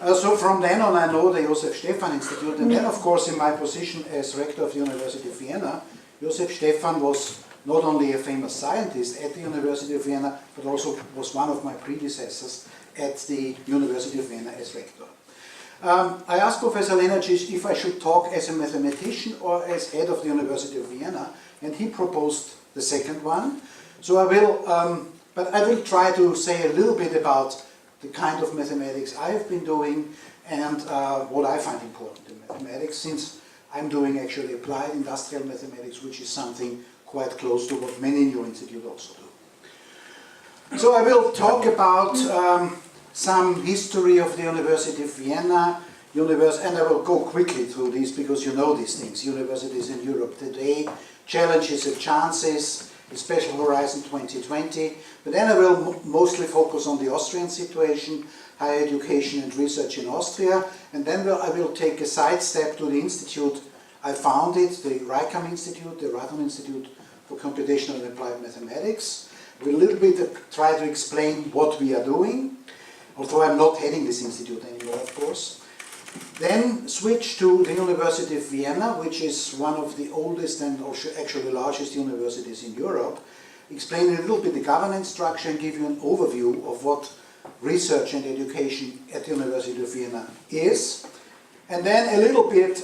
So from then on I know the Josef Stephan Institute, and then of course in my position as rector of the University of Vienna, Josef Stephan was not only a famous scientist at the University of Vienna, but also was one of my predecessors at the University of Vienna as rector. I asked Professor Lenarcic if I should talk as a mathematician or as head of the University of Vienna, and he proposed the second one. So I will, but I will try to say a little bit about the kind of mathematics I have been doing and what I find important in mathematics, since I'm doing actually applied industrial mathematics, which is something quite close to what many in your institute also do. So I will talk about some history of the University of Vienna, and I will go quickly through these because you know these things. Universities in Europe today, challenges and chances, the Special Horizon 2020, but then I will mostly focus on the Austrian situation, higher education and research in Austria, and then I will take a sidestep to the institute I founded, the RICAM Institute, the Radon Institute for Computational and Applied Mathematics. We'll a little bit try to explain what we are doing, although I'm not heading this institute anymore, of course. Then switch to the University of Vienna, which is one of the oldest and also actually largest universities in Europe. Explain a little bit the governance structure and give you an overview of what research and education at the University of Vienna is. And then a little bit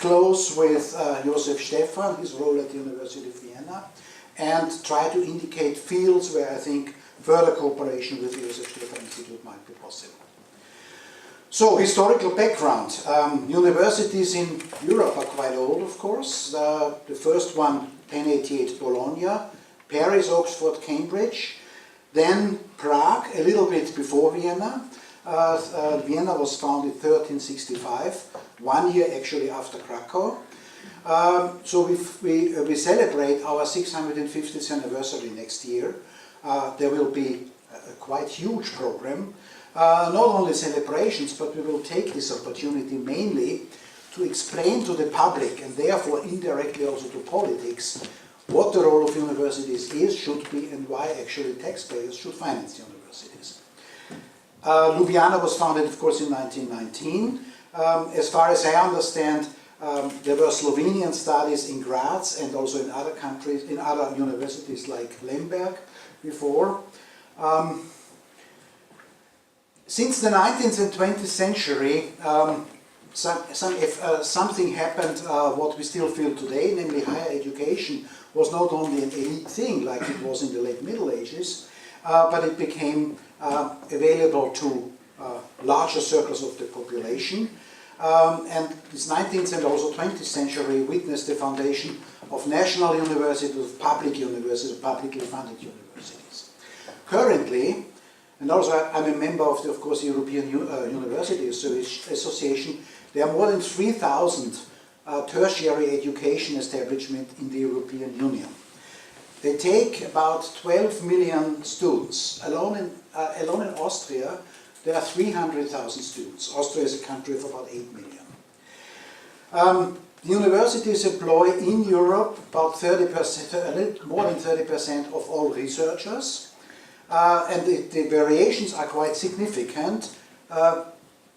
close with Josef Stephan, his role at the University of Vienna, and try to indicate fields where I think further cooperation with the Josef Stephan Institute might be possible. So, historical background. Universities in Europe are quite old, of course. The first one, 1088, Bologna, Paris, Oxford, Cambridge, then Prague, a little bit before Vienna. Vienna was founded 1365, 1 year actually after Krakow. So we celebrate our 650th anniversary next year. There will be a quite huge program. Not only celebrations, but we will take this opportunity mainly to explain to the public, and therefore indirectly also to politics, what the role of universities is, should be, and why actually taxpayers should finance universities. Ljubljana was founded, of course, in 1919. As far as I understand, there were Slovenian studies in Graz and also in other countries, in other universities like Lemberg before. Since the 19th and 20th century, something happened what we still feel today, namely higher education was not only an elite thing like it was in the late Middle Ages, but it became available to larger circles of the population. And this 19th and also 20th century witnessed the foundation of national universities, of publicly funded universities. Currently, and also I'm a member of the, of course, European University Association, there are more than 3,000 tertiary education establishments in the European Union. They take about 12 million students. Alone in Austria, there are 300,000 students. Austria is a country of about 8 million. Universities employ in Europe about 30%, a little more than 30% of all researchers. And the variations are quite significant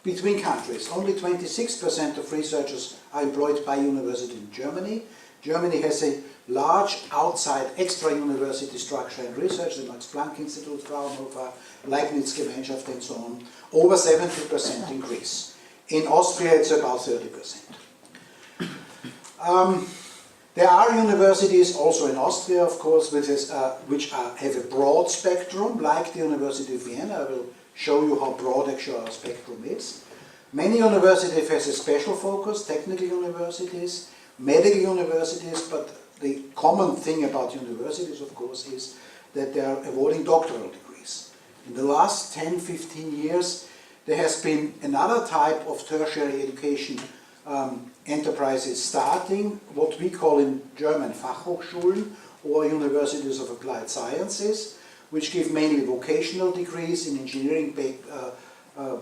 between countries. Only 26% of researchers are employed by university in Germany. Germany has a large outside extra-university structure in research, the Max Planck Institute, Fraunhofer, Leibniz Gemeinschaft and so on, over 70% in Greece. In Austria it's about 30%. There are universities also in Austria, of course, which have a broad spectrum, like the University of Vienna. I will show you how broad actually our spectrum is. Many universities have a special focus, technical universities, medical universities, but the common thing about universities, of course, is that they are awarding doctoral degrees. In the last 10-15 years, there has been another type of tertiary education enterprises starting, what we call in German Fachhochschulen, or universities of applied sciences, which give mainly vocational degrees in engineering,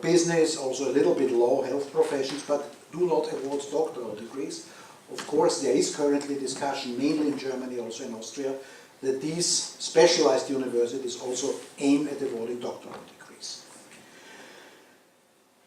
business, also a little bit law, health professions, but do not award doctoral degrees. Of course, there is currently discussion, mainly in Germany, also in Austria, that these specialized universities also aim at awarding doctoral degrees.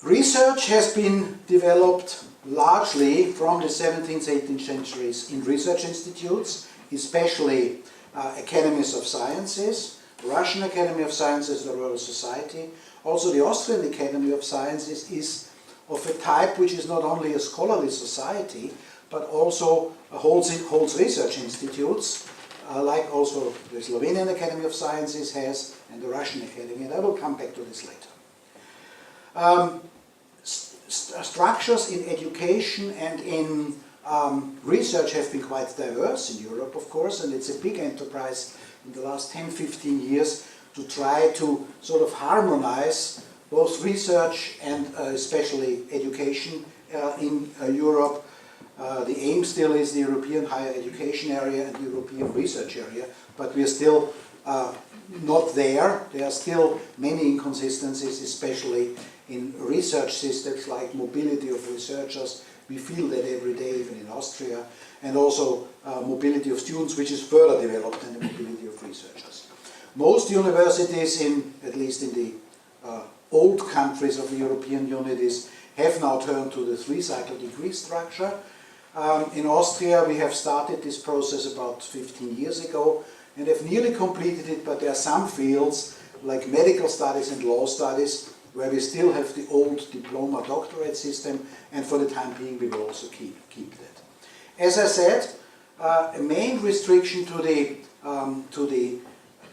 Research has been developed largely from the 17th, 18th centuries in research institutes, especially academies of sciences, Russian Academy of Sciences, the Royal Society. Also the Austrian Academy of Sciences is of a type which is not only a scholarly society, but also holds research institutes, like also the Slovenian Academy of Sciences has, and the Russian Academy, and I will come back to this later. Structures in education and in research have been quite diverse in Europe, of course, and it's a big enterprise in the last 10-15 years to try to sort of harmonize both research and especially education in Europe. The aim still is the European higher education area and the European research area, but we are still not there. There are still many inconsistencies, especially in research systems like mobility of researchers. We feel that every day, even in Austria, and also mobility of students, which is further developed than the mobility of researchers. Most universities, at least in the old countries of the European unities, have now turned to the 3-cycle degree structure. In Austria, we have started this process about 15 years ago and have nearly completed it, but there are some fields like medical studies and law studies where we still have the old diploma doctorate system, and for the time being we will also keep that. As I said, a main restriction to the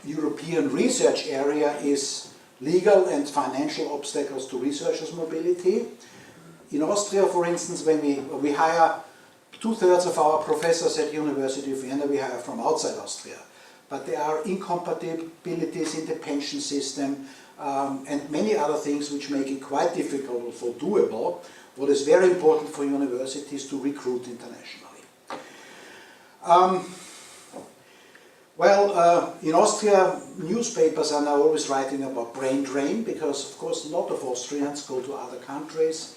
European research area is legal and financial obstacles to researchers' mobility. In Austria, for instance, when we hire 2/3 of our professors at University of Vienna, we hire from outside Austria. But there are incompatibilities in the pension system and many other things which make it quite difficult for doable. What is very important for universities to recruit internationally. In Austria, newspapers are now always writing about brain drain, because of course a lot of Austrians go to other countries,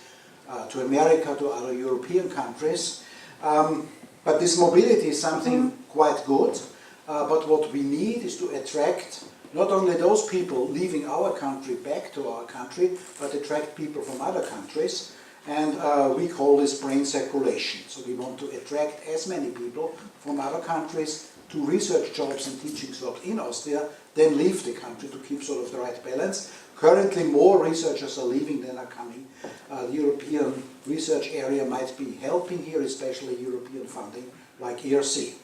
to America, to other European countries. But this mobility is something quite good, but what we need is to attract not only those people leaving our country back to our country, but attract people from other countries, and we call this brain circulation. So we want to attract as many people from other countries to research jobs and teaching jobs in Austria, then leave the country to keep sort of the right balance. Currently more researchers are leaving than are coming. The European research area might be helping here, especially European funding like ERC.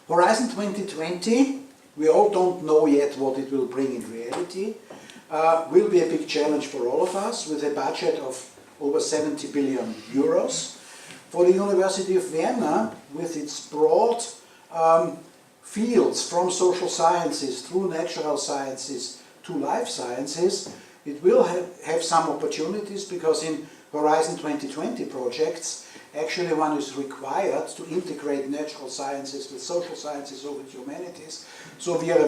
Horizon 2020, we all don't know yet what it will bring in reality. Will be a big challenge for all of us, with a budget of over 70 billion euros. For the University of Vienna, with its broad fields from social sciences through natural sciences to life sciences, it will have some opportunities, because in Horizon 2020 projects, actually one is required to integrate natural sciences with social sciences or with humanities. So we are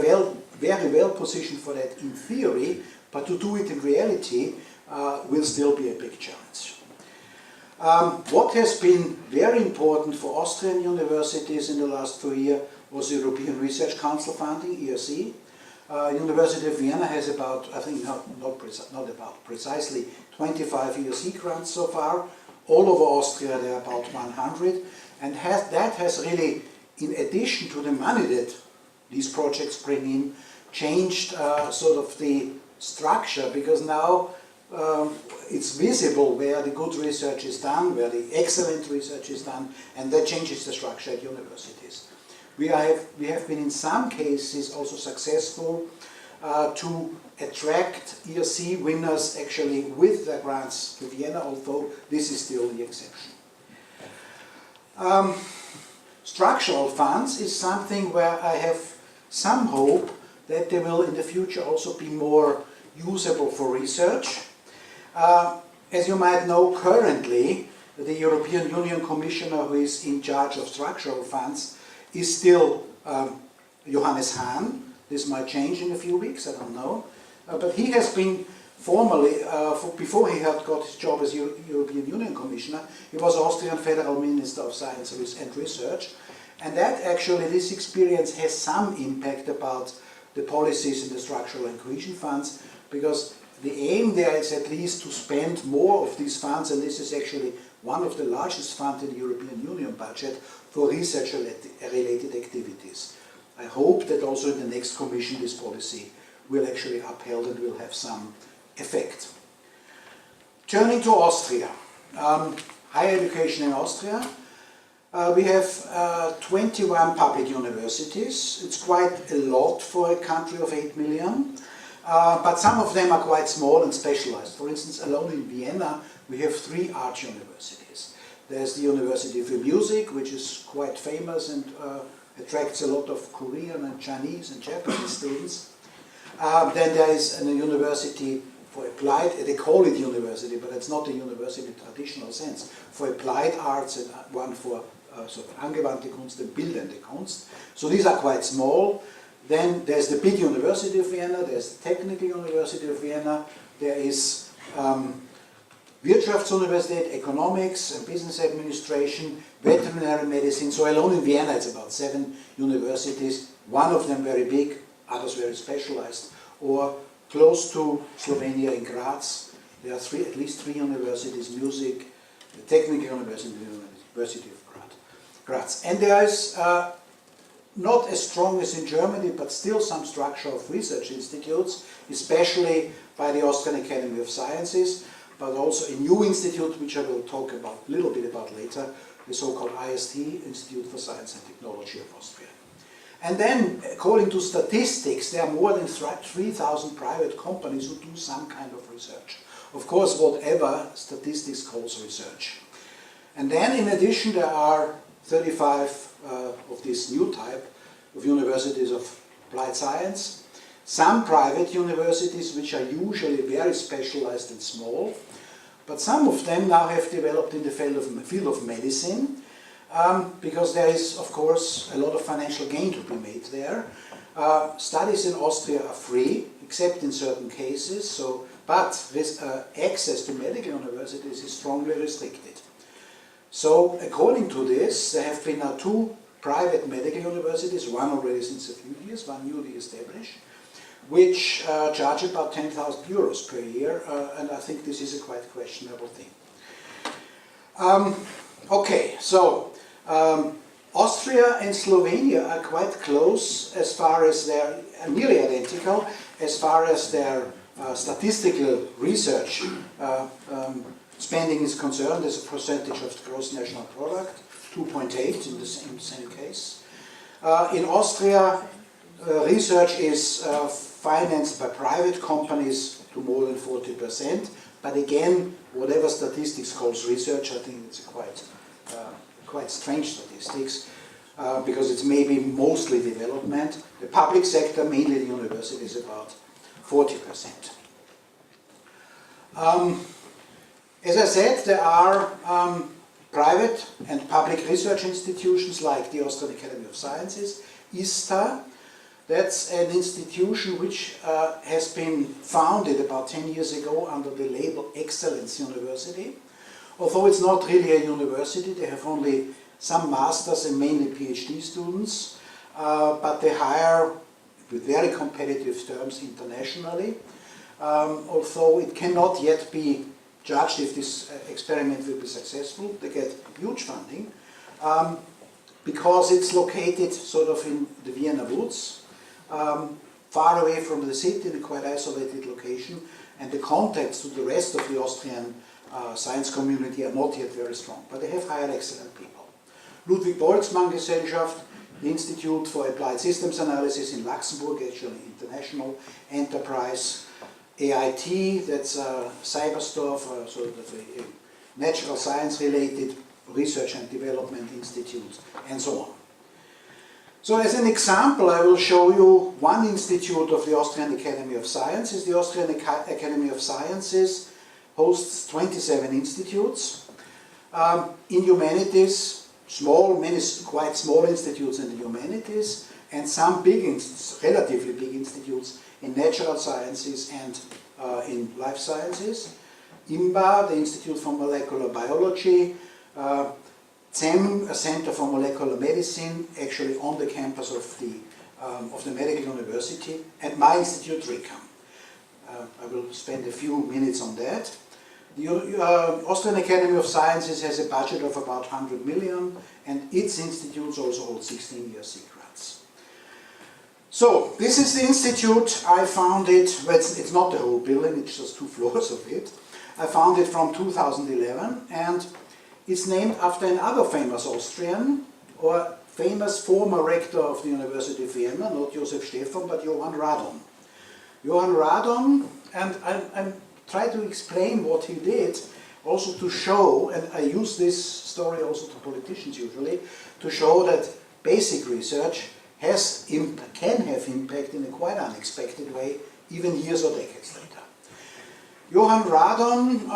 very well positioned for that in theory, but to do it in reality will still be a big challenge. What has been very important for Austrian universities in the last 2 years was European Research Council funding, ERC. University of Vienna has about, I think not about precisely, 25 ERC grants so far. All over Austria there are about 100, and that has really, in addition to the money that these projects bring in, changed sort of the structure, because now it's visible where the good research is done, where the excellent research is done, and that changes the structure at universities. We have been in some cases also successful to attract ERC winners actually with their grants to Vienna, although this is still the exception. Structural funds is something where I have some hope that they will in the future also be more usable for research. As you might know, currently the European Union Commissioner who is in charge of structural funds is still Johannes Hahn. This might change in a few weeks, I don't know. But he has been formally, before he had got his job as European Union Commissioner, he was Austrian Federal Minister of Science and Research. And that actually, this experience has some impact about the policies in the structural and cohesion funds, because The aim there is at least to spend more of these funds, and this is actually one of the largest funds in the European Union budget for research-related activities. I hope that also in the next Commission this policy will actually upheld and will have some effect. Turning to Austria, higher education in Austria. We have 21 public universities. It's quite a lot for a country of 8 million, but some of them are quite small and specialized. For instance, alone in Vienna, we have 3 art universities. There's the University for Music, which is quite famous and attracts a lot of Korean and Chinese and Japanese students. Then there is a university for applied, they call it university, but it's not a university in the traditional sense, for applied arts and one for sort of angewandte Kunst and bildende Kunst. So these are quite small. Then there's the big University of Vienna, there's the Technical University of Vienna, there is Wirtschaftsuniversität, Economics and Business Administration, Veterinary Medicine. So alone in Vienna it's about 7 universities, one of them very big, others very specialized, or close to Slovenia in Graz, there are at least 3 universities, music, the Technical University, the University of Graz. And there is not as strong as in Germany, but still some structure of research institutes, especially by the Austrian Academy of Sciences, but also a new institute, which I will talk about a little bit about later, the so-called IST, Institute for Science and Technology of Austria. And then, according to statistics, there are more than 3,000 private companies who do some kind of research. Of course, whatever statistics calls research. And then, in addition, there are 35 of this new type of universities of applied science. Some private universities, which are usually very specialized and small, but some of them now have developed in the field of medicine, because there is, of course, a lot of financial gain to be made there. Studies in Austria are free, except in certain cases, but this, access to medical universities is strongly restricted. So, according to this, there have been now 2 private medical universities, one already since a few years, one newly established, which charge about 10,000 euros per year, and I think this is a quite questionable thing. Okay, so Austria and Slovenia are quite close as far as they're nearly identical as far as their statistical research spending is concerned as a percentage of the gross national product, 2.8 in the same case. In Austria, research is financed by private companies to more than 40%, but again, whatever statistics calls research, I think it's quite strange statistics, because it's maybe mostly development. The public sector, mainly the university, is about 40%. As I said, there are private and public research institutions like the Austrian Academy of Sciences, ISTA. That's an institution which has been founded about 10 years ago under the label Excellence University. Although it's not really a university, they have only some masters and mainly PhD students, but they hire with very competitive terms internationally. Although it cannot yet be judged if this experiment will be successful. They get huge funding because it's located sort of in the Vienna woods, far away from the city, in a quite isolated location, and the contacts to the rest of the Austrian science community are not yet very strong, but they have hired excellent people. Ludwig Boltzmann Gesellschaft, the Institute for Applied Systems Analysis in Luxembourg, actually international enterprise. AIT, that's Cyberstorf, sort of a natural science related research and development institute, and so on. So as an example, I will show you one institute of the Austrian Academy of Sciences. The Austrian Academy of Sciences hosts 27 institutes. In humanities, many quite small institutes in the humanities, and some big, relatively big institutes in natural sciences and in life sciences. IMBA, the Institute for Molecular Biology, CEM, a Center for Molecular Medicine, actually on the campus of the Medical University, and my institute, RICAM. I will spend a few minutes on that. The Austrian Academy of Sciences has a budget of about 100 million, and its institutes also hold 16-year secrets. So, this is the institute. I found it, well, it's not the whole building, it's just 2 floors of it. I found it from 2011, and it's named after another famous Austrian, or famous former rector of the University of Vienna, not Josef Stephan, but Johann Radon. Johann Radon, and I'm try to explain what he did, also to show, and I use this story also to politicians usually, to show that basic research can have impact in a quite unexpected way, even years or decades later. Johann Radon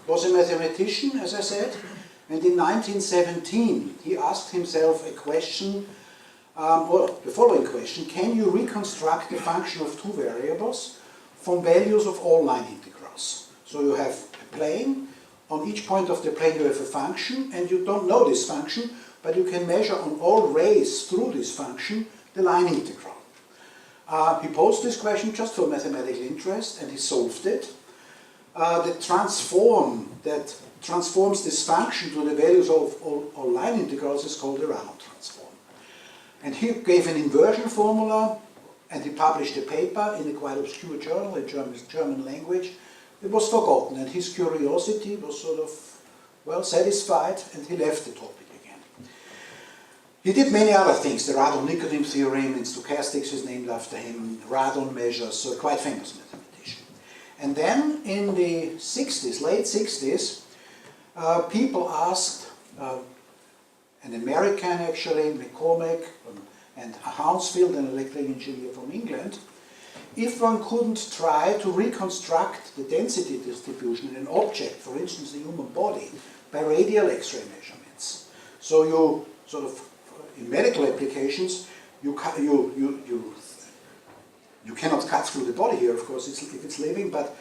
was a mathematician, as I said, and in 1917 he asked himself a question, or the following question: can you reconstruct the function of 2 variables from values of all line integrals? So you have a plane, on each point of the plane you have a function, and you don't know this function, but you can measure on all rays through this function the line integral. He posed this question just for mathematical interest, and he solved it. The transform that transforms this function to the values of all line integrals is called the Radon transform. And he gave an inversion formula, and he published a paper in a quite obscure journal in German language. It was forgotten, and his curiosity was sort of, well, satisfied, and he left the topic again. He did many other things. The Radon-Nikodym theorem in stochastics is named after him, Radon measures, so quite famous mathematician. And then in the 60s, late 60s, people asked, an American actually, McCormack, and Hounsfield, an electrical engineer from England, if one couldn't try to reconstruct the density distribution in an object, for instance the human body, by radial X-ray measurements. So you sort of, in medical applications, you cannot cut through the body here, of course, if it's living, but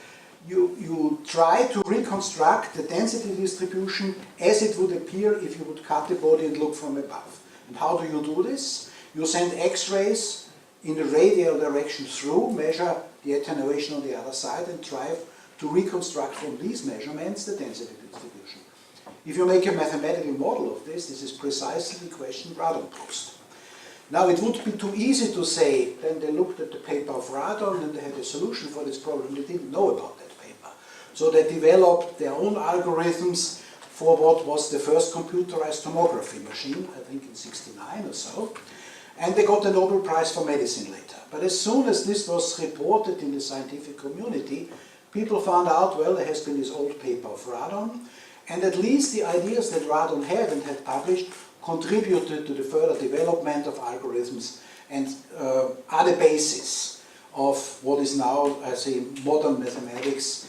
you try to reconstruct the density distribution as it would appear if you would cut the body and look from above. And how do you do this? You send X-rays in the radial direction through, measure the attenuation on the other side, and try to reconstruct from these measurements the density distribution. If you make a mathematical model of this, this is precisely the question Radon posed. Now it would be too easy to say, then they looked at the paper of Radon and they had a solution for this problem. They didn't know about that paper. So they developed their own algorithms for what was the first computerized tomography machine, I think in '69 or so. And they got the Nobel Prize for Medicine later. But as soon as this was reported in the scientific community, people found out, well, there has been this old paper of Radon, and at least the ideas that Radon had and had published contributed to the further development of algorithms and are the basis of what is now, I say, modern mathematics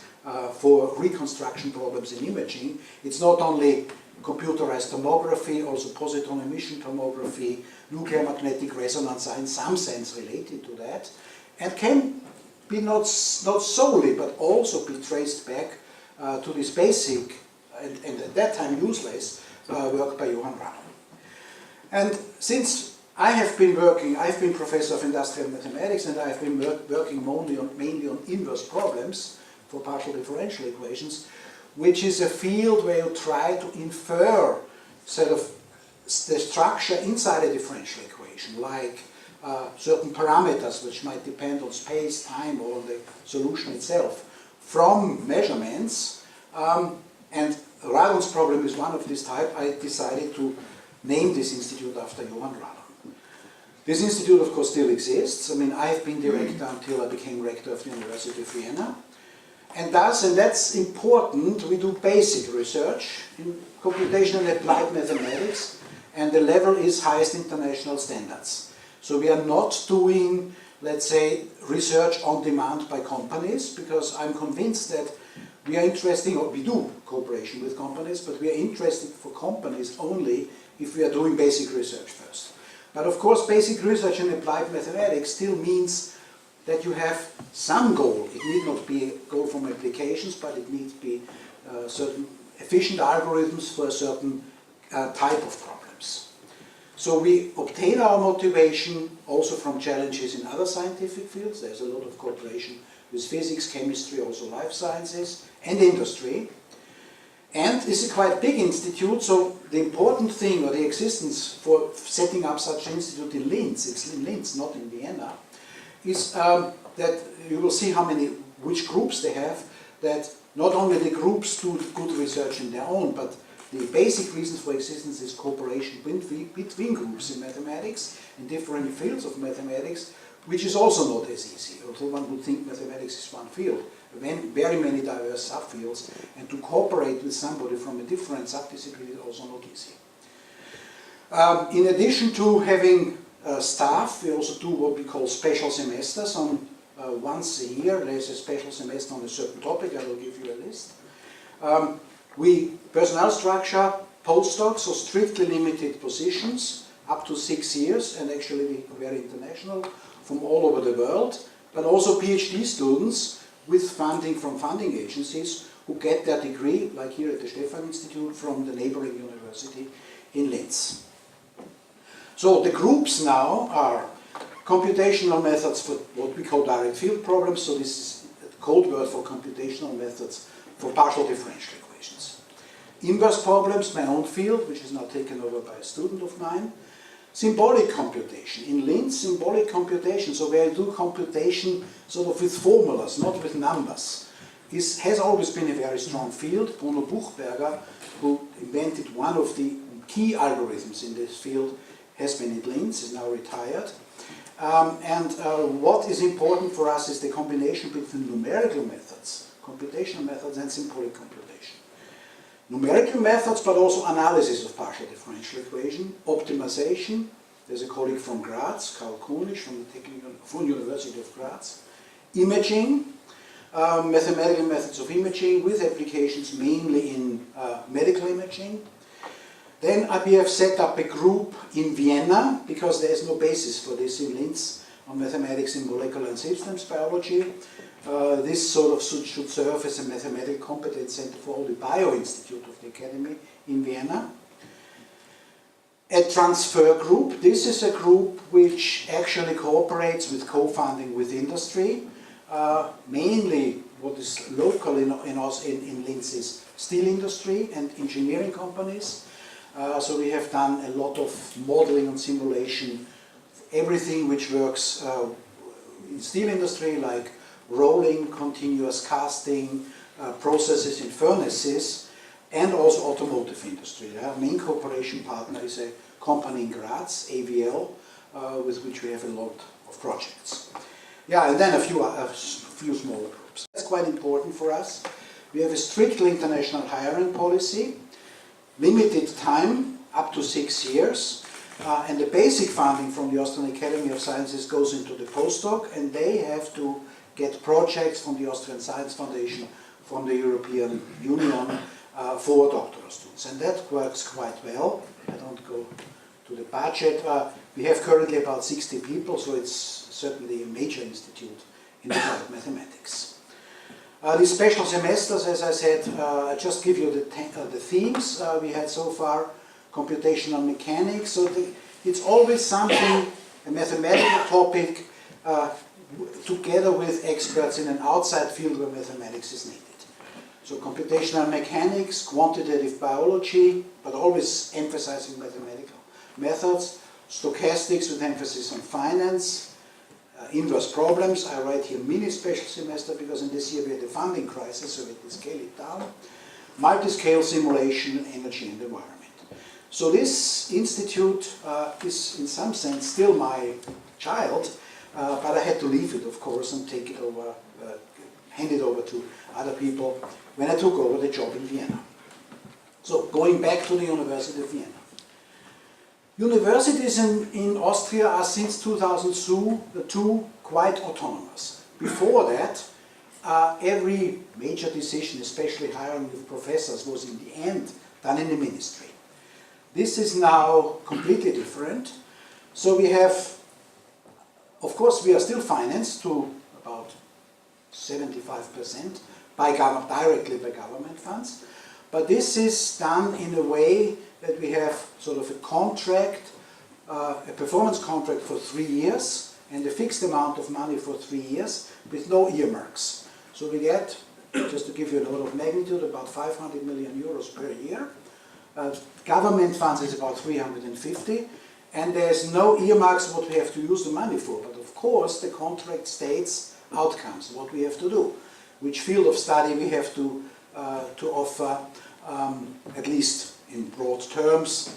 for reconstruction problems in imaging. It's not only computerized tomography, also positron emission tomography, nuclear magnetic resonance are in some sense related to that, and can be not solely, but also be traced back to this basic, and at that time useless, work by Johann Radon. And since I've been professor of industrial mathematics, and I've been working mainly on inverse problems for partial differential equations, which is a field where you try to infer sort of the structure inside a differential equation, like certain parameters which might depend on space, time, or on the solution itself, from measurements. And Radon's problem is one of this type. I decided to name this institute after Johann Radon. This institute, of course, still exists. I mean, I've been director until I became rector of the University of Vienna. And that's important, we do basic research in computation and applied mathematics, and the level is highest international standards. So we are not doing, let's say, research on demand by companies, because I'm convinced that we are interested, or we do cooperation with companies, but we are interested for companies only if we are doing basic research first. But of course, basic research in applied mathematics still means that you have some goal. It need not be a goal from applications, but it needs to be certain efficient algorithms for a certain type of problems. So we obtain our motivation also from challenges in other scientific fields. There's a lot of cooperation with physics, chemistry, also life sciences, and industry. And it's a quite big institute, so the important thing, or the existence for setting up such an institute in Linz, it's in Linz, not in Vienna, is that you will see which groups they have, that not only the groups do good research in their own, but the basic reason for existence is cooperation between groups in mathematics, in different fields of mathematics, which is also not as easy, although one would think mathematics is one field. Very many diverse subfields, and to cooperate with somebody from a different subdiscipline is also not easy. In addition to having staff, we also do what we call special semesters. Once a year there is a special semester on a certain topic. I will give you a list. Personnel structure, postdocs, so strictly limited positions, up to 6 years, and actually very international, from all over the world, but also PhD students with funding from funding agencies who get their degree, like here at the Stefan Institute, from the neighboring university in Linz. So the groups now are computational methods for what we call direct field problems, so this is a code word for computational methods for partial differential equations. Inverse problems, my own field, which is now taken over by a student of mine. Symbolic computation. In Linz, symbolic computation, so where I do computation sort of with formulas, not with numbers, has always been a very strong field. Bruno Buchberger, who invented one of the key algorithms in this field, has been at Linz, is now retired. What is important for us is the combination between numerical methods, computational methods, and symbolic computation. Numerical methods, but also analysis of partial differential equation, optimization. There's a colleague from Graz, Karl Kunisch, from University of Graz. Imaging, mathematical methods of imaging with applications mainly in medical imaging. Then we have set up a group in Vienna, because there is no basis for this in Linz, on mathematics in molecular and systems biology. This sort of should serve as a mathematical competence center for all the Bio-Institute of the Academy in Vienna. A transfer group. This is a group which actually cooperates with co-funding with industry. Mainly what is local in Linz is steel industry and engineering companies. So we have done a lot of modeling and simulation, everything which works in steel industry, like rolling, continuous casting, processes in furnaces, and also automotive industry. Our main cooperation partner is a company in Graz, AVL, with which we have a lot of projects. Yeah, and then a few smaller groups. That's quite important for us. We have a strictly international hiring policy, limited time, up to 6 years, and the basic funding from the Austrian Academy of Sciences goes into the postdoc, and they have to get projects from the Austrian Science Foundation, from the European Union, for doctoral students. And that works quite well. I don't go to the budget. We have currently about 60 people, so it's certainly a major institute in applied mathematics. These special semesters, as I said, I just give you the themes we had so far. Computational mechanics, so it's always something, a mathematical topic, together with experts in an outside field where mathematics is needed. So computational mechanics, quantitative biology, but always emphasizing mathematical methods, stochastics with emphasis on finance, inverse problems. I write here mini special semester because in this year we had a funding crisis, so we had to scale it down. Multi-scale simulation, energy and environment. So this institute is in some sense still my child, but I had to leave it, of course, and take it over, hand it over to other people when I took over the job in Vienna. So going back to the University of Vienna. Universities in Austria are since 2002 quite autonomous. Before that, every major decision, especially hiring of professors, was in the end done in the ministry. This is now completely different. So we have, of course, we are still financed to about 75% directly by government funds, but this is done in a way that we have sort of a contract, a performance contract for 3 years, and a fixed amount of money for 3 years with no earmarks. So we get, just to give you an order of magnitude, about 500 million euros per year. Government funds is about 350, and there's no earmarks what we have to use the money for. But of course, the contract states outcomes, what we have to do, which field of study we have to offer, at least in broad terms,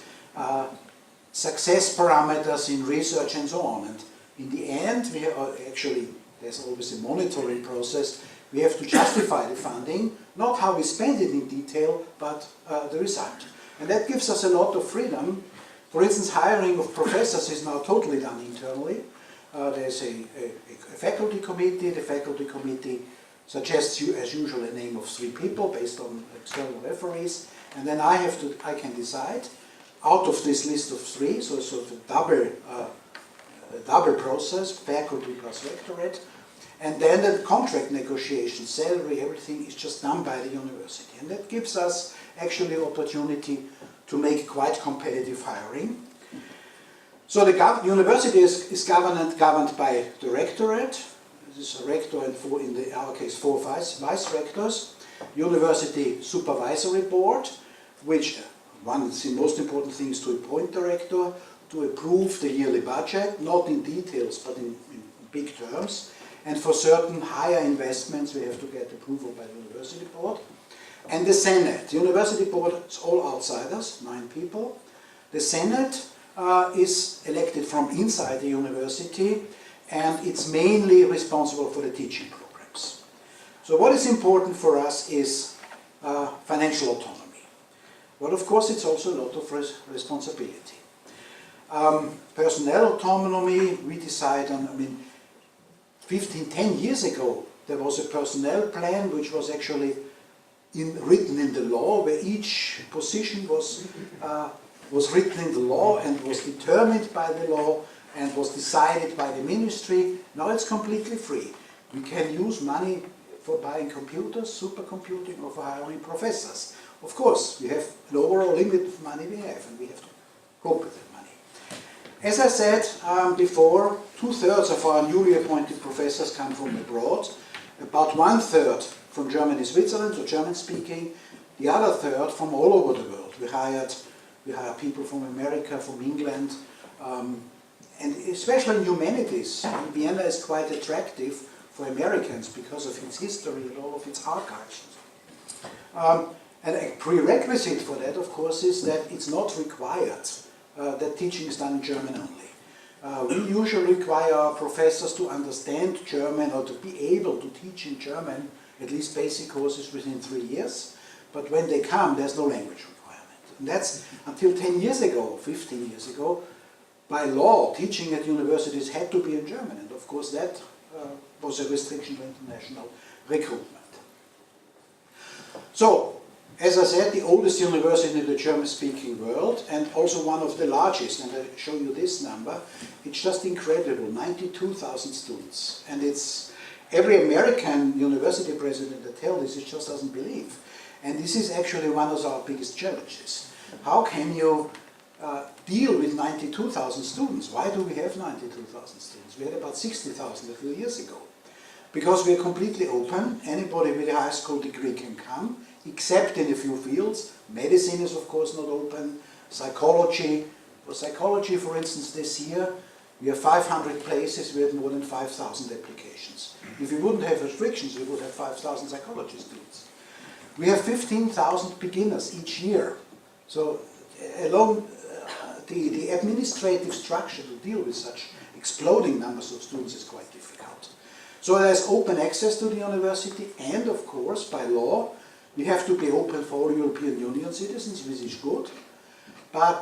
success parameters in research and so on. And in the end, we have, actually, there's always a monitoring process. We have to justify the funding, not how we spend it in detail, but the result. And that gives us a lot of freedom. For instance, hiring of professors is now totally done internally. There's a faculty committee. The faculty committee suggests, as usual, a name of 3 people based on external referees. And then I can decide out of this list of 3, so it's sort of a double process, faculty plus rectorate. And then the contract negotiation, salary, everything is just done by the university. And that gives us actually opportunity to make quite competitive hiring. So the university is governed by the rectorate. This is a rector and in our case 4 vice rectors. University supervisory board, which one of the most important things to appoint the rector, to approve the yearly budget, not in details but in big terms. And for certain higher investments we have to get approval by the university board. And the Senate. The university board is all outsiders, 9 people. The Senate is elected from inside the university, and it's mainly responsible for the teaching programs. So what is important for us is financial autonomy. But of course it's also a lot of responsibility. Personnel autonomy, we decide on, 10 years ago there was a personnel plan which was actually written in the law, where each position was written in the law and was determined by the law and was decided by the ministry. Now it's completely free. We can use money for buying computers, supercomputing, or for hiring professors. Of course, we have an overall limit of money we have, and we have to cope with that money. As I said before, 2/3 of our newly appointed professors come from abroad. About 1/3 from Germany, Switzerland, so German-speaking. The other 1/3 from all over the world. We hire people from America, from England, and especially in humanities. Vienna is quite attractive for Americans because of its history and all of its archives. And a prerequisite for that, of course, is that it's not required that teaching is done in German only. We usually require our professors to understand German or to be able to teach in German, at least basic courses, within 3 years. But when they come, there's no language requirement. And that's until 10 years ago, 15 years ago, by law, teaching at universities had to be in German. And of course that was a restriction to international recruitment. So, as I said, the oldest university in the German-speaking world, and also one of the largest, and I'll show you this number. It's just incredible, 92,000 students. And it's every American university president that tells this, it just doesn't believe. And this is actually one of our biggest challenges. How can you deal with 92,000 students? Why do we have 92,000 students? We had about 60,000 a few years ago. Because we are completely open. Anybody with a high school degree can come, except in a few fields. Medicine is of course not open. Psychology. For psychology, for instance, this year we have 500 places, we have more than 5,000 applications. If we wouldn't have restrictions, we would have 5,000 psychology students. We have 15,000 beginners each year. So along the administrative structure to deal with such exploding numbers of students is quite difficult. So there's open access to the university, and of course, by law, we have to be open for all European Union citizens, which is good. But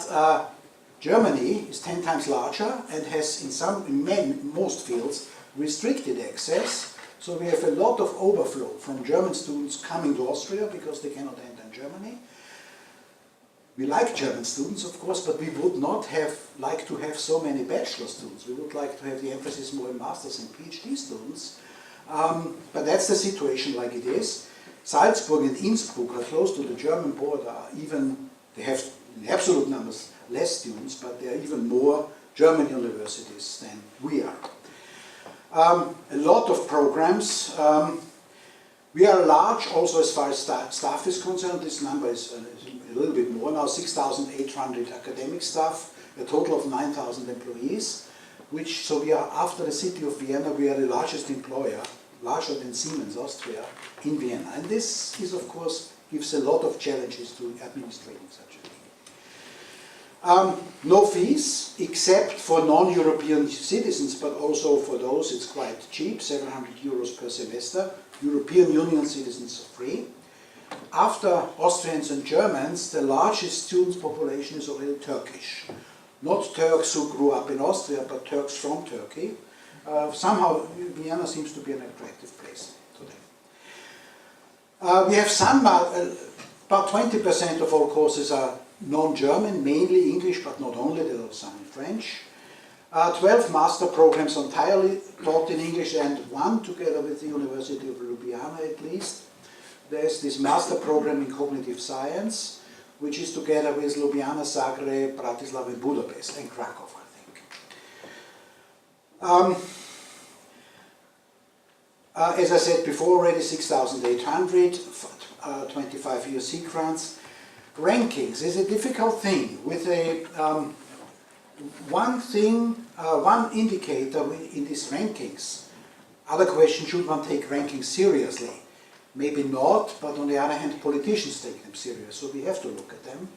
Germany is 10 times larger and has in most fields restricted access. So we have a lot of overflow from German students coming to Austria because they cannot enter in Germany. We like German students, of course, but we would not like to have so many bachelor students. We would like to have the emphasis more on masters and PhD students. But that's the situation like it is. Salzburg and Innsbruck are close to the German border. They have in absolute numbers less students, but there are even more German universities than we are. A lot of programs. We are large also as far as staff is concerned. This number is a little bit more now, 6,800 academic staff, a total of 9,000 employees, so we are, after the city of Vienna, we are the largest employer, larger than Siemens Austria, in Vienna. And this is, of course, gives a lot of challenges to administrating such a thing. No fees, except for non-European citizens, but also for those it's quite cheap, 700 euros per semester. European Union citizens are free. After Austrians and Germans, the largest student population is already Turkish. Not Turks who grew up in Austria, but Turks from Turkey. Somehow Vienna seems to be an attractive place today. We have some, about 20% of all courses are non-German, mainly English, but not only, there are some in French. 12 master programs entirely taught in English, and one together with the University of Ljubljana at least. There's this master program in cognitive science, which is together with Ljubljana, Zagreb, Bratislava and Budapest, and Krakow, I think. As I said before already, 6,800, 25-year C grants. Rankings is a difficult thing. With a one indicator in these rankings. Other question, should one take rankings seriously? Maybe not, but on the other hand, politicians take them serious, so we have to look at them.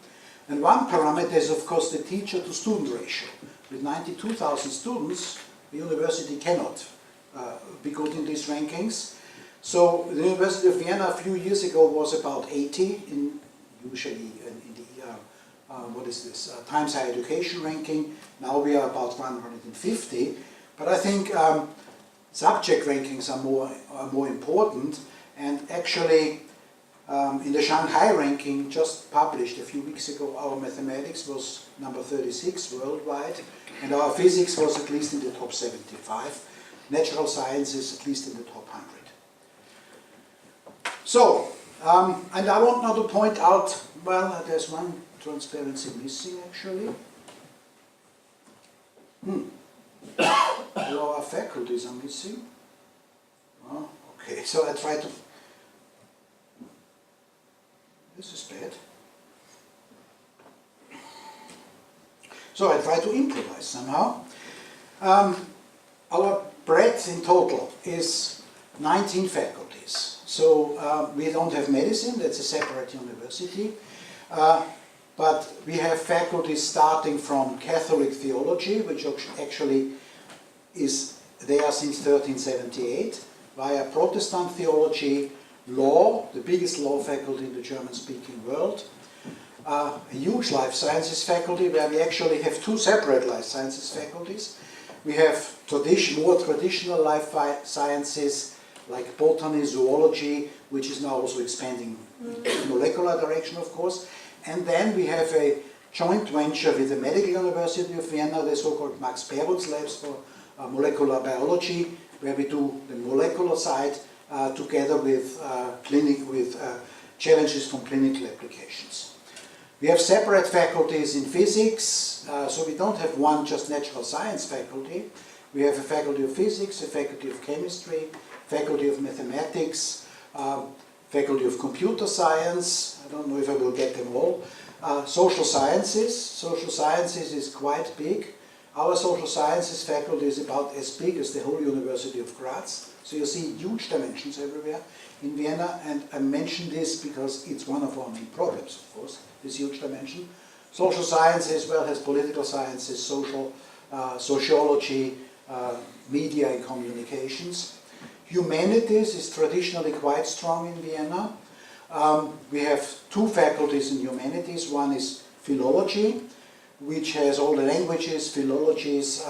And one parameter is, of course, the teacher-to-student ratio. With 92,000 students, the university cannot be good in these rankings. So the University of Vienna a few years ago was about 80, usually in the what is this, Times Higher Education ranking. Now we are about 150, but I think subject rankings are more important. And actually, in the Shanghai ranking, just published a few weeks ago, our mathematics was number 36 worldwide, and our physics was at least in the top 75. Natural sciences at least in the top 100. So, and I want now to point out, well, there's one transparency missing actually. Our faculties are missing. Oh, okay, so I try to... This is bad. So I try to improvise somehow. Our breadth in total is 19 faculties. So we don't have medicine, that's a separate university. But we have faculties starting from Catholic theology, which actually is there since 1378, via Protestant theology, law, the biggest law faculty in the German-speaking world, a huge life sciences faculty where we actually have two separate life sciences faculties. We have more traditional life sciences like botany, zoology, which is now also expanding in molecular direction, of course. And then we have a joint venture with the Medical University of Vienna, the so-called Max Perutz labs for molecular biology, where we do the molecular side together with challenges from clinical applications. We have separate faculties in physics, so we don't have one just natural science faculty. We have a faculty of physics, a faculty of chemistry, faculty of mathematics, faculty of computer science. I don't know if I will get them all. Social sciences. Social sciences is quite big. Our social sciences faculty is about as big as the whole University of Graz. So you see huge dimensions everywhere in Vienna, and I mention this because it's one of our main problems, of course, this huge dimension. Social science as well as political sciences, sociology, media and communications. Humanities is traditionally quite strong in Vienna. We have two faculties in humanities. One is philology, which has all the languages, philologies,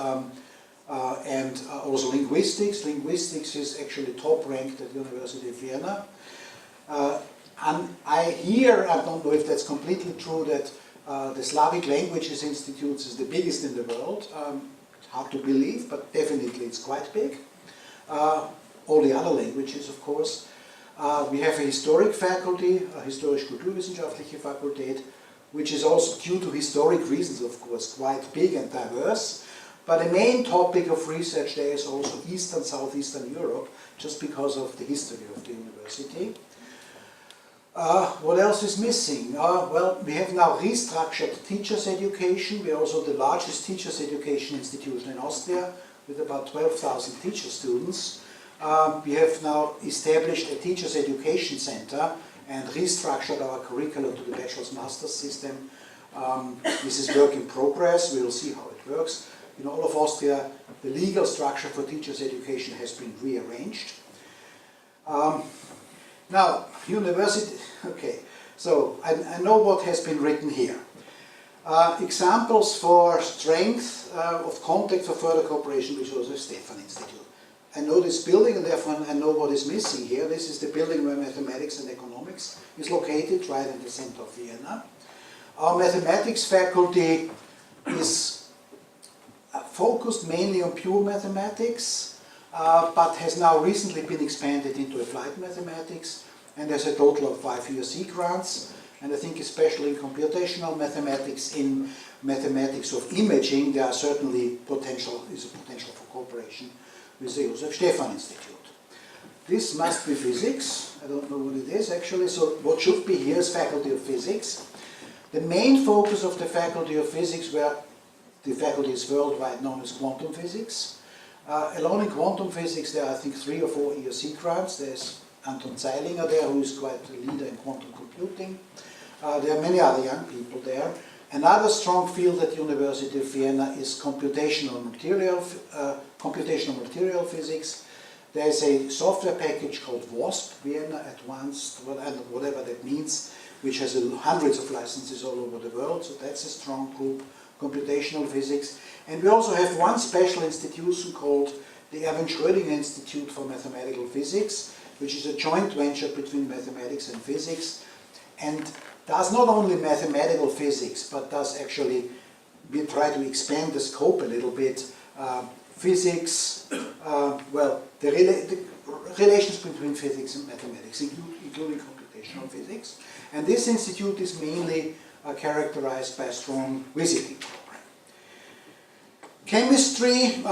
and also linguistics. Linguistics is actually top ranked at the University of Vienna. And I don't know if that's completely true, that the Slavic Languages Institute is the biggest in the world. It's hard to believe, but definitely it's quite big. All the other languages, of course. We have a historic faculty, a Historisch-Kulturwissenschaftliche Fakultät, which is also, due to historic reasons, of course, quite big and diverse. But the main topic of research there is also Eastern, Southeastern Europe, just because of the history of the university. What else is missing? Well, we have now restructured teachers' education. We are also the largest teachers' education institution in Austria, with about 12,000 teacher students. We have now established a teachers' education center and restructured our curriculum to the bachelor's master's system. This is work in progress. We will see how it works. In all of Austria, the legal structure for teachers' education has been rearranged. Now, university, okay, so I know what has been written here. Examples for strength of contact for further cooperation with Joseph Stephan Institute. I know this building and therefore I know what is missing here. This is the building where mathematics and economics is located, right in the center of Vienna. Our mathematics faculty is focused mainly on pure mathematics, but has now recently been expanded into applied mathematics, and there's a total of 5 ERC grants. And I think especially in computational mathematics, in mathematics of imaging, there are certainly a potential for cooperation with the Joseph Stephan Institute. This must be physics. I don't know what it is actually. So what should be here is Faculty of Physics. The main focus of the Faculty of Physics, where the faculty is worldwide known as quantum physics. Alone in quantum physics there are I think 3 or 4 ERC grants. There's Anton Zeilinger there, who is quite a leader in quantum computing. There are many other young people there. Another strong field at the University of Vienna is computational material physics. There is a software package called WASP, Vienna Advanced, whatever that means, which has hundreds of licenses all over the world, so that's a strong group, computational physics. And we also have one special institution called the Erwin Schrödinger Institute for Mathematical Physics, which is a joint venture between mathematics and physics, and does not only mathematical physics, but does actually, we try to expand the scope a little bit, physics, well, the relations between physics and mathematics, including computational physics. And this institute is mainly characterized by a strong visiting program. Chemistry,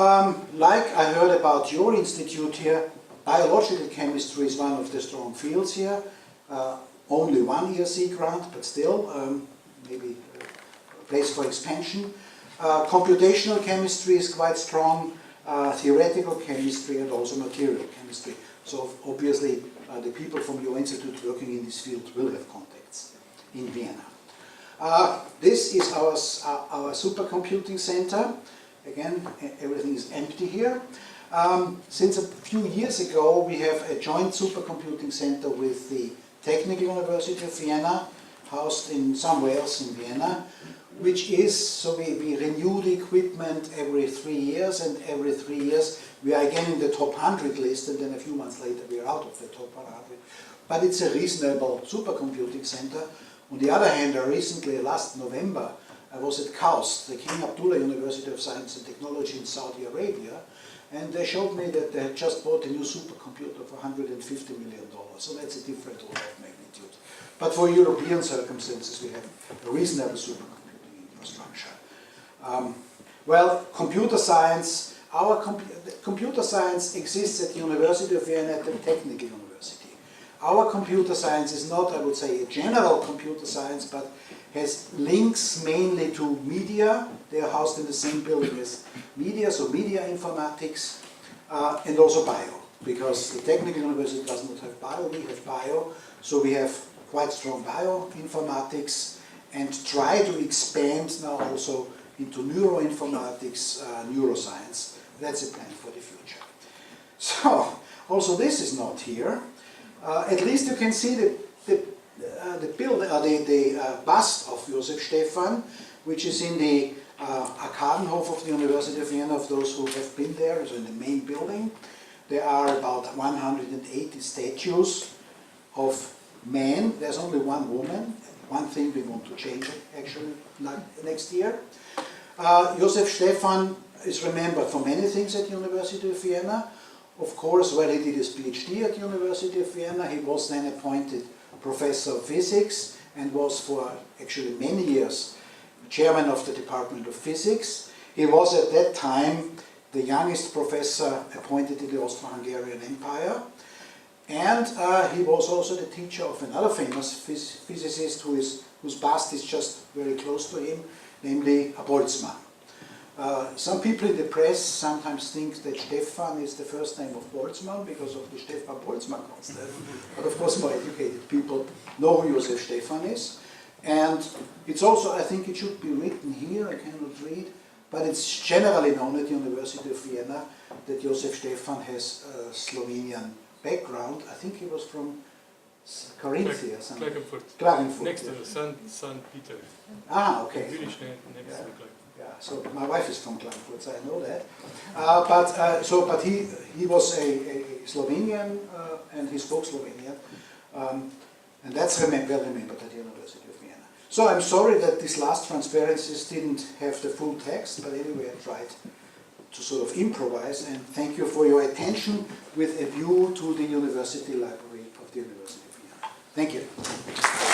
like I heard about your institute here, biological chemistry is one of the strong fields here. Only 1 ERC grant, but still, maybe a place for expansion. Computational chemistry is quite strong, theoretical chemistry and also material chemistry. So obviously the people from your institute working in this field will have contacts in Vienna. This is our supercomputing center. Again, everything is empty here. Since a few years ago we have a joint supercomputing center with the Technical University of Vienna, housed in somewhere else in Vienna, which is, so we renew the equipment every 3 years, and every 3 years we are again in the top 100 list, and then a few months later we are out of the top 100. But it's a reasonable supercomputing center. On the other hand, recently, last November, I was at KAUST, the King Abdullah University of Science and Technology in Saudi Arabia, and they showed me that they had just bought a new supercomputer for $150 million. So that's a different order of magnitude. But for European circumstances, we have a reasonable supercomputing infrastructure. Well, computer science, computer science exists at the University of Vienna, at the Technical University. Our computer science is not, I would say, a general computer science, but has links mainly to media. They are housed in the same building as media, so media informatics, and also bio, because the Technical University does not have bio, we have bio, so we have quite strong bioinformatics, and try to expand now also into neuroinformatics, neuroscience. That's a plan for the future. So, also this is not here. At least you can see the bust of Joseph Stephan, which is in the Arkadenhof of the University of Vienna, of those who have been there, so in the main building. There are about 180 statues of men. There's only one woman. One thing we want to change actually next year. Joseph Stephan is remembered for many things at the University of Vienna. Of course, while he did his PhD at the University of Vienna, he was then appointed professor of physics and was for actually many years chairman of the Department of Physics. He was at that time the youngest professor appointed in the Austro-Hungarian Empire, and he was also the teacher of another famous physicist whose bust is just very close to him, namely Boltzmann. Some people in the press sometimes think that Stefan is the first name of Boltzmann because of the Stefan Boltzmann constant. But of course more educated people know who Josef Stefan is. And it's also, I think it should be written here, I cannot read, but it's generally known at the University of Vienna that Josef Stefan has a Slovenian background. I think he was from Carinthia. Klagenfurt. Next to St. Peter. Ah, okay. Next to Klagenfurt. Yeah, so my wife is from Klagenfurt, so I know that. But he was a Slovenian and he spoke Slovenian, and that's well remembered at the University of Vienna. So I'm sorry that these last transparencies didn't have the full text, but anyway I tried to sort of improvise, and thank you for your attention with a view to the University Library of the University of Vienna. Thank you.